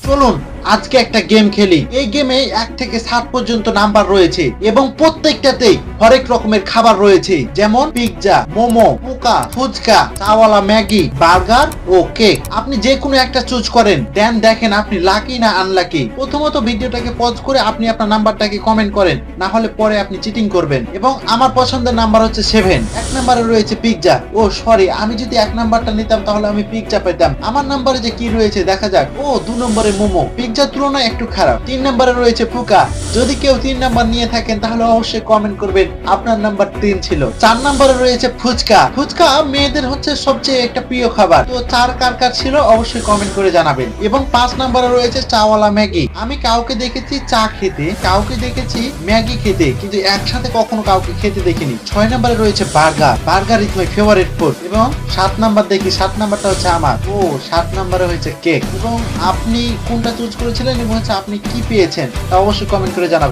চলুন আজকে একটা গেম খেলি। এই গেমে 1 থেকে 7 পর্যন্ত নাম্বার রয়েছে এবং প্রত্যেকটাতেই হরেক রকমের খাবার রয়েছে, যেমন পিৎজা, মোমো, পোকা, ফুচকা, চাওয়ালা ম্যাগি, বার্গার ও কেক। আপনি যে কোনো একটা চুজ করেন, দেন দেখেন আপনি লাকি না আনলাকি। প্রথমত ভিডিওটাকে পজ করে আপনি আপনার নাম্বারটাকে কমেন্ট করেন, না হলে পরে আপনি চিটিং করবেন। এবং আমার পছন্দের নাম্বার হচ্ছে 7। 1 নম্বরে রয়েছে পিৎজা। ও সরি, আমি যদি 1 নাম্বারটা নিতাম তাহলে আমি পিৎজা পেতাম। আমার নাম্বারে যে কি রয়েছে দেখা যাক। ও 2 নম্বরে মোমো, পিৎজার তুলনায় একটু খারাপ। 3 নম্বরে রয়েছে পোকা। যদি কেউ 3 নাম্বার নিয়ে থাকেন তাহলে অবশ্যই কমেন্ট করবেন আপনার নাম্বার 3 ছিল। 4 নম্বরে রয়েছে ফুচকা। ফুচকা মেয়েদের হচ্ছে সবচেয়ে একটা প্রিয় খাবার। তো 4 কার কার ছিল অবশ্যই কমেন্ট করে জানাবেন। এবং 5 নম্বরে রয়েছে চাওয়ালা ম্যাগি। আমি কাউকে দেখেছি চা খেতে, কাউকে দেখেছি ম্যাগি খেতে, কিন্তু একসাথে কখনো কাউকে খেতে দেখিনি। 6 নম্বরে রয়েছে burger. Burger is my favourite food. এবং 7 নাম্বার দেখি, 7 নাম্বারটা হচ্ছে আমার। ও 7 নম্বরে হয়েছে কেক। এবং আপনি কোনটা চুজ করেছিলেন এবং হচ্ছে আপনি কি পেয়েছেন তা অবশ্যই কমেন্ট করে জানাবেন।